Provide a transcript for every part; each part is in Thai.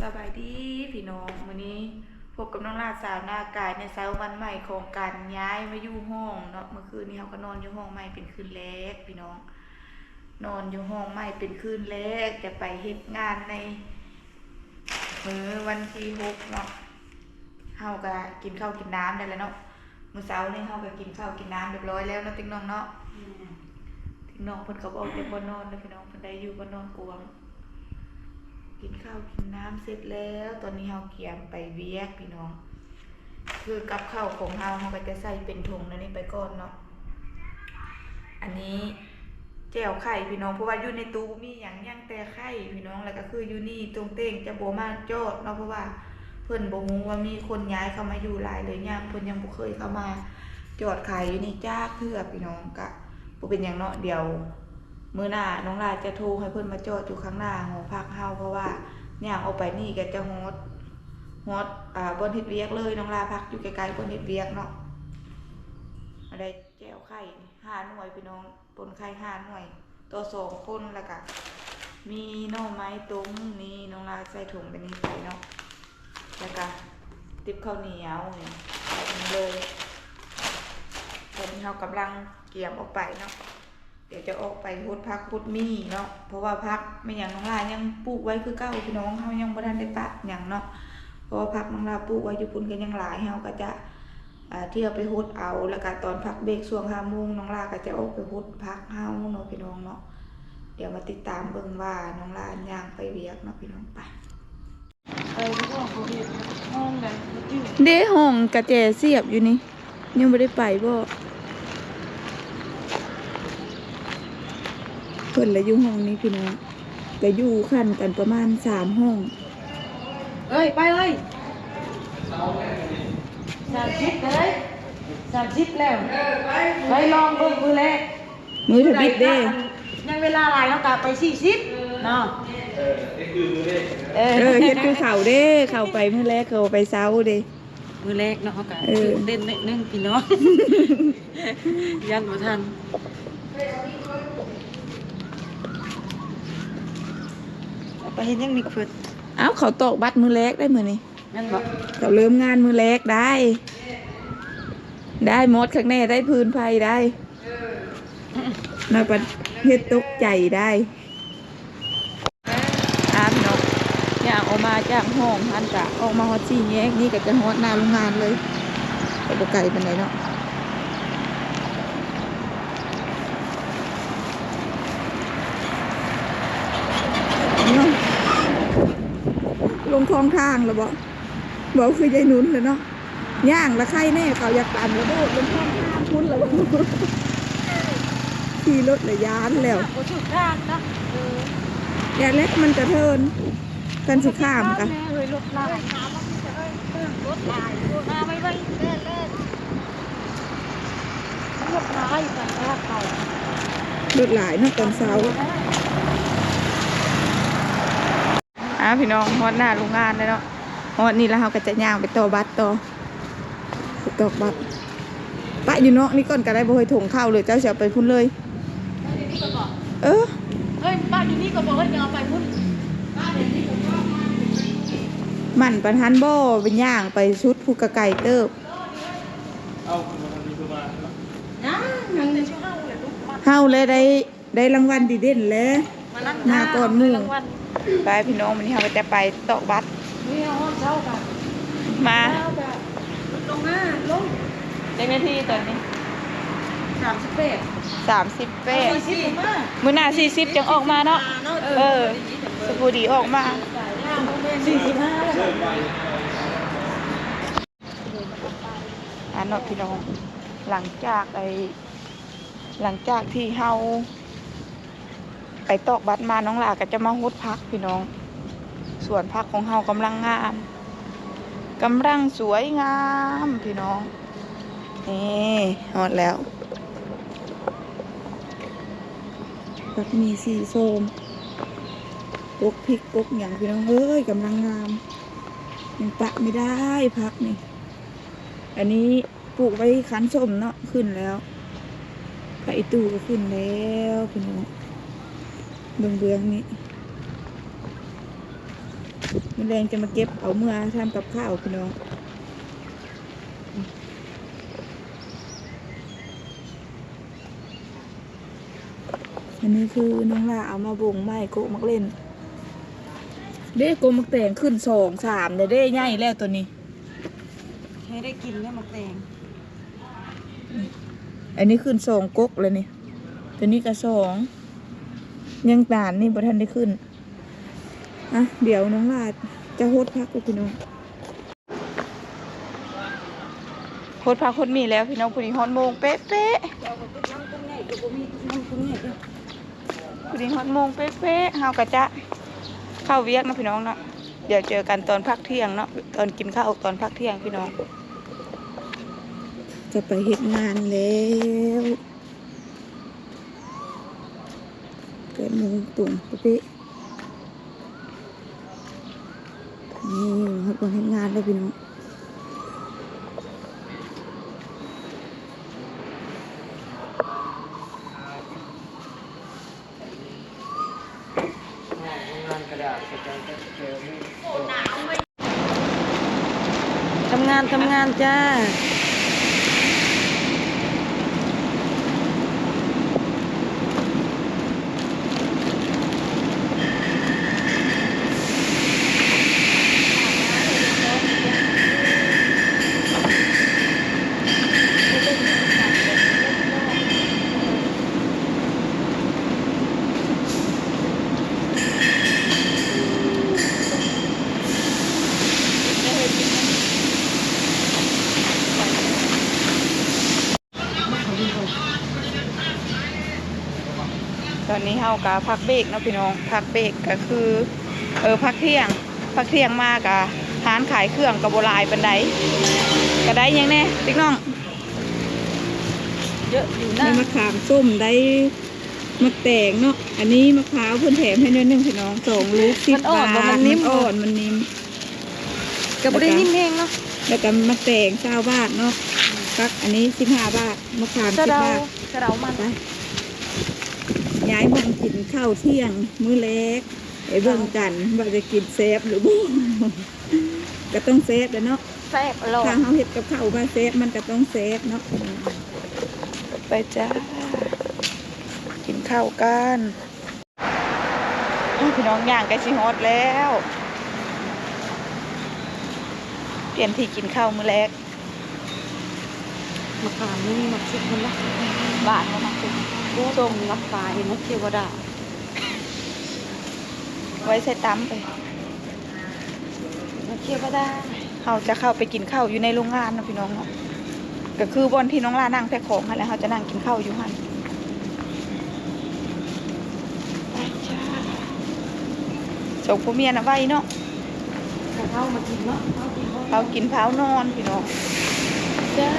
สบายดีพี่น้องวันนี้พบกับน้องลาสาวหน้ากายในเช้าวันใหม่ของการย้ายมาอยู่ห้องเนาะเมื่อคืนนี้เขาก็นอนอยู่ห้องใหม่เป็นคืนแรกพี่น้องนอนอยู่ห้องใหม่เป็นคืนแรกจะไปเฮ็ดงานในมื้อวันที่6เนาะเฮาก็กินข้าวกินน้ำได้แล้วเนาะมื้อเช้านี้เฮาก็กินข้าวกินน้ำเรียบร้อยแล้วเนาะติ๊งน้องเนาะติ๊งน้องเพิ่นก็บอกจะบ่นอนแล้วพี่น้องเพิ่นได้อยู่บ่นอนกวงกินข้าวกินน้ำเสร็จแล้วตอนนี้เฮาเกียมไปเวียกพี่น้องคือกับข้าวของเฮาก็จะใส่เป็นถุงนั่นนี่ไปก่อนเนาะอันนี้แจ่วไข่พี่น้องเพราะว่าอยู่ในตู้มีอย่างย่างแต่ไข่พี่น้องแล้วก็คืออยู่นี่ตรงเต้งจะบ่มาจอดเนาะเพราะว่าเพิ่นบ่ฮู้ว่ามีคนย้ายเข้ามาอยู่หลายเลยยังเพิ่นยังบ่เคยเข้ามาจอดขายอยู่นี่จ้าเพื่อพี่น้องก็บ่เป็นหยังเนาะเดี๋ยวมื้อหน้าน้องลาจะโทรให้เพิ่นมาจอดอยู่ข้างหน้าหอพักเฮาเพราะว่าย่างออกไปนี่ก็จะฮอดบนเฮ็ดเวียกเลยน้องลาพักอยู่ใกล้ๆบนเฮ็ดเวียกเนาะได้แจ่วไข่5หน่วยพี่น้องปนไข่5หน่วยตัว2คนแล้วก็มีหน่อไม้ตุ้มนี่น้องลาใส่ถุงไปนี่ไปเนาะแล้วก็ติบข้าวเหนียวนี่ใส่ไปเลยตอนนี้เรากำลังเกี่ยมออกไปเนาะเดี๋ยวจะออกไปพุดพักพุดมีเนาะเพราะว่าพักไม่อย่างน้องลายังปลูกไว้คือเก้าพี่น้องเขายังบ่ทันได้ปะอย่างเนาะเพราะว่าพักน้องลาปลูกไว้อยู่ปุ่นกันยังหลายเขาก็จะเที่ยวไปพุดเอาแล้วก็ตอนพักเบรกช่วง5 โมงน้องลาก็จะออกไปพุดพักเฮาเนาะพี่น้องเนาะเดี๋ยวมาติดตามเบิ่งว่าน้องลาย่างไปเวียกเนาะพี่น้องไปเด้ห้องกระแจเสียบอยู่นี่ยังไม่ได้ไปบ่เพิ่นละอยู่ห้องนี้พี่น้องก็อยู่ขั้นกันประมาณ3 ห้องไปเลย30เลย30แล้วไปลองเบิ่งมือแรกมือทบิดเด้ยังเวลาหลายแล้วกลับไป40เนาะเฮ็ดคือเขาเด้เข้าไปมื้อแรกเขาไปเช้าเด้มือแรกเนาะเขาก็เต้นนิดนึงพี่น้องยันบ่ทันไปเห็นยังมีเพิ่นเขาตอกบัตรมือแรกได้มื้อนี้นั่นบ่เขาเริ่มงานมือแรกได้หมดข้างในได้พื้นไผได้น่าประเฮ็ดตกใจได้พี่น้องอย่างออกมาจากห้องท่านกะออกมาฮอด4 แยกนี่ก็จะฮอดหน้าโรงงานเลยไปบ่ไกลปานใดเนาะลงคลองทางแล้วบอกคือยายนุ้นเลยเนาะย่างละไข่แน่เขาอยากตันแล้วโดดลงคลองทางพุ่นแล้วขี่รถเลยยานแล้วสุดทางนะอย่าเล็กมันจะเทินกันสิข้ามกันรถลายรถลายมาไม่ไหวรถลายแต่ละเขารถหลายเนาะตอนเช้าพี่น้องฮอดหน้าโรงงานเลยเนาะฮอดนี่แล้วเขาก็จะย่างไปต่อบัตรต่อบัตรปะอยู่เนาะนี่ก่อนก็ได้บ่เคยถงเข้าเลยเจ้าเสียไปพุ่นเลยบ้านอยู่นี่ก็บอกว่าจะเอาไปพุ่นมันประทันบ่เป็นย่างไปชุดภูกระไก่เติบเฮาเลยได้รางวัลดีเด่นแล้วมาก่อนมู่ไปพี่น้องวันนี้เราจะไปตอกบัตรมาตรงหน้าลงเด็กนาทีตอนนี้30 เป๊ะมื้อหน้า40จังออกมาเนาะสปูดีออกมา45แล้วเนาะพี่น้องหลังจากที่เฮาไปตอกบัตรมาน้องหลาก็จะมาฮุดพักพี่น้องสวนพักของเฮากำลังงามกำลังสวยงามพี่น้องนี่ฮอดแล้วผักมีสีส้มกกพริกกกอย่างพี่น้องกำลังงามยังปะไม่ได้พักนี่อันนี้ปลูกไว้คั้นส้มเนาะขึ้นแล้วไผ่ตู้ก็ขึ้นแล้วพี่น้องเบื้องนี้ มันแรงจะมาเก็บเอาเมื่อทำกับข้าวพี่น้องอันนี้คือน้องลาเอามาบ่งไม้โกะมักเล่นเด้โกะมักแต่งขึ้น2 3เด้ใหญ่แล้วตัวนี้ ให้ได้กินแล้วมาแตง อันนี้ขึ้น2 ก๊กเลยนี่ตัวนี้ก็2ยังตานนี่บ่ทันได้ขึ้นอ่ะเดี๋ยวน้องลาจะโฮดพักกับพี่น้องโฮดพักโฮดมีแล้วพี่น้องพอดีฮอดโมงเป๊ะ เราก็ต้องน้ำกุ้งใหญ่ก็บ่มีน้ำกุ้งใหญ่เด้อ พอดีฮอดโมงเป๊ะเฮาก็จะเข้าเวียกนะพี่น้องเนาะเดี๋ยวเจอกันตอนพักเที่ยงเนาะตอนกินข้าวตอนพักเที่ยงพี่น้องจะไปเฮ็ดงานแล้วเกิดมือตุ่มเป๊ะนี่ฮอดวันเฮ็ดงานแล้วพี่น้องทำงานจ้าตอนนี้เฮากะพักเบรกเนาะพี่น้องพักเบรกก็คือพักเที่ยงมากะร้านขายเครื่องกระโบลายปันไดกระไดยังแน่ติ๊กน้อง เยอะอยู่ ได้ นะ มะขามส้มได้มะแตงเนาะอันนี้มะพร้าวเพิ่นแถมให้ด้วยนึงพี่น้อง2 ลูก10 บาทมันอ่อนมันนิ่ม ก็บ่ได้นิ่มแห้งเนาะ แล้วก็มะแตง9 บาทเนาะกักอันนี้15 บาทมะขาม10 สะเดา บาท สะเดามัน ไปย้ายมันกินข้าวเที่ยงมื้อแรกไอ้เบิ่งกันว่าจะกินเซฟหรือบ่ ก็ต้องเซฟเนาะ แซ่บอร่อย ถ้าเฮาเฮ็ดกับข้าวมาเซฟมันก็ต้องเซฟเนาะไปจ้ากินข้าวกันพี่น้องย่างใกล้สิฮอดแล้วเปลี่ยนที่กินข้าวมื้อแรก มะขามนี่มักสิคนละ บาทบ่มักสิ โอ้ส้มรับฟ้าเห็นนกเทวดา ไว้ใส่ตำไป นกเทวดา เขาจะเข้าไปกินข้าวอยู่ในโรงงานนะพี่น้องเนาะก็คือบอนที่น้องลานั่งแพ็คของค่ะแล้วเขาจะนั่งกินข้าวอยู่หันไปจ้าส่งพ่อเมียนะไว้เนาะ จะเข้ามากินเนาะเข้ากินเนาะ เขากินเผานอนพี่น้องจ้า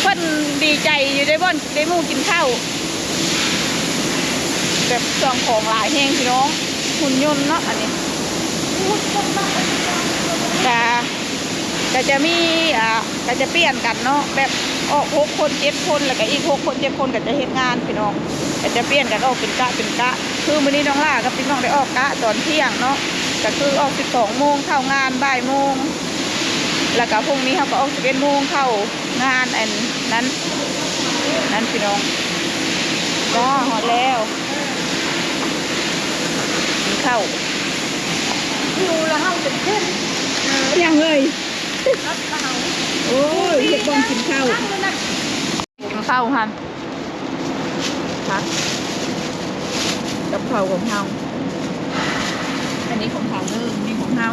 เพิ่นดีใจอยู่ได้บ่อนได้หมู่กินข้าวแบบซองของหลายแห้งพี่น้องหุ่นยนต์เนาะอันนี้ก็จะมีก็จะเปลี่ยนกันเนาะแบบออก6 คน7 คนแล้วก็อีก6 คน 7 คนก็จะเฮ็ดงานพี่น้องก็จะเปลี่ยนกันออกเป็นกะคือมื้อนี้น้องล่ากับพี่น้องได้ออกกะตอนเที่ยงเนาะก็คือออก12 โมงเข้างานบ่ายโมงแล้วก็พรุ่งนี้เขาก็ออก11 โมงเข้างานอันนั้นพี่น้องจ้าฮอดแล้วกินข้าว อยู่แล้วเฮาเป็นขึ้น ยังเลย รับเฮา โอ้ยเฮ็ดบ่กินข้าวกินข้าวหันพักกับข้าวของเฮาอันนี้ของเฮานี่ของเฮา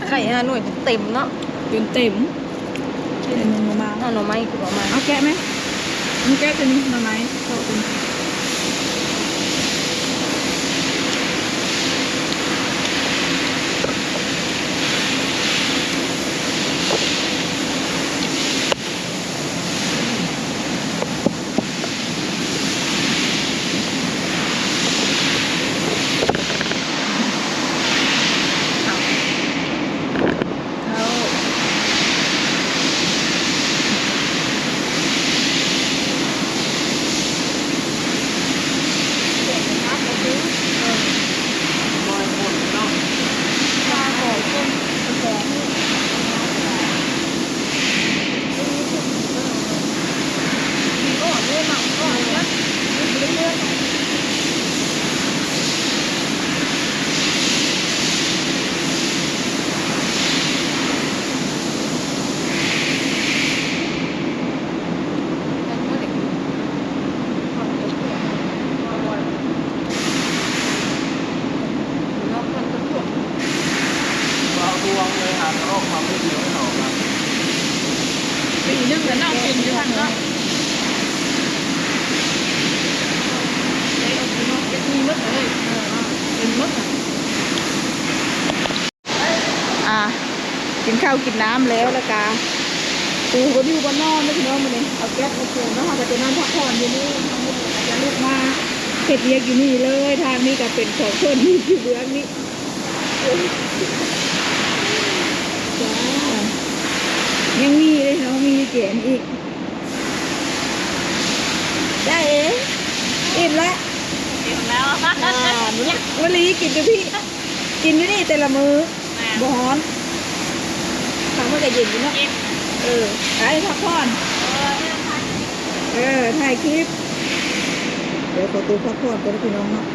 ไข่5 หน่วยเต็มเนาะ จนเต็มอันนึงมา หน่อไม้คือประมาณ เอาแกะไหมมีแกะตัวนี้มาไหมเข้าตัว แต่น้องกินอยู่ทางเนาะมีมดเลยเป็นมดกินข้าวกินน้ำแล้วละกาปูก็อยู่บนนอนนะพี่น้องมันเองเอาแก๊สมาปูแล้วเขาก็จะนอนพักผ่อนอยู่นี่จะลุกมาเก็บเยียกอยู่นี่เลยทางนี้ก็เป็นของเพื่อนนี่อยู่เบื้องนี้จ้ายังมีเลยเนาะมีเกียนอีกได้เองอิ่มแล้ว กินแล้ว วันนี้กินอยู่พี่กินอยู่นี่แต่ละมื้อบ่ฮ้อนทำเมื่อกี้เย็นอยู่เนาะไอ้พักผ่อนถ่ายคลิปเดี๋ยวขอตัวพักผ่อนกันนะพี่น้องเนาะ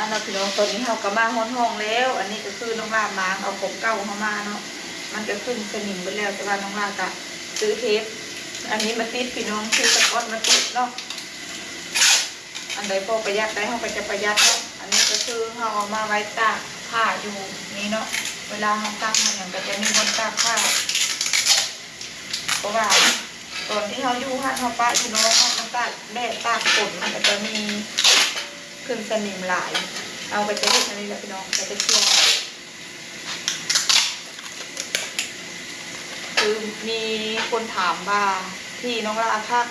เราพี่น้องตอนนี้เราก็มาห้องแล้ว อันนี้ก็คือน้องลามาเอาผมเก่าเข้ามาเนาะมันก็ขึ้นสนิมไปแล้วแต่ว่าน้องลาก็ซื้อเทปอันนี้มาติดพี่น้องซื้อสก๊อตมาติดเนาะอันใดพอประหยัดได้เราก็จะประหยัดเนาะอันนี้ก็คือเราเอามาไว้ตากผ้าอยู่นี่เนาะเวลาเราตากมันอย่างก็จะมีบนตากผ้าเพราะว่าตอนที่เราอยู่ห้างเราปะพี่น้องมันตากแดดตากฝนมันก็จะมีขึ้นสนิมหลายเอาไปจะเห็นอันนี้แหละพี่น้องไปจะเชื่อคือมีคนถามว่าที่น้องลาพัก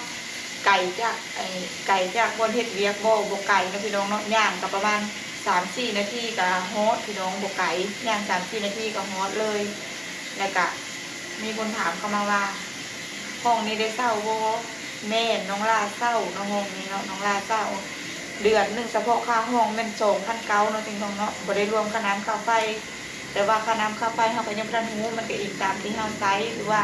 ไก่จากบนเห็ดเวียกบ่ไก่นะพี่น้องเนาะย่างกับประมาณ3-4 นาทีกับฮอตพี่น้องบ่ไก่ย่าง3-4 นาทีกับฮอตเลยแล้วก็มีคนถามเข้ามาว่าห้องนี้ได้เศร้าบ่แม่น้องลาเศร้าน้องห้องนี้เนาะน้องลาเศร้าเดือนหนึ่งเฉพาะค่าห้องเป็น2,900เนาะจริงๆเนาะบ่ได้รวมค่าน้ำค่าไฟแต่ว่าค่าน้ำค่าไฟเขาก็ยังบ่ทันรู้มันก็อีกตามที่เฮาใช้หรือว่า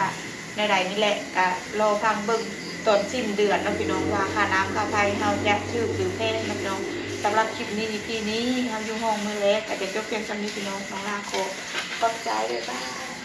ในใดนี่แหละก็รอฟังเบิ่งตอนสิ้นเดือนแล้วพี่น้องว่าค่าน้ำค่าไฟเฮาจะถูกหรือแพงนะพี่น้องสำหรับคลิปนี้ EP นี้เฮาอยู่ห้องมื้อแรกก็จะจบเพียงเท่านี้พี่น้องลาขอบใจบ๊ายบาย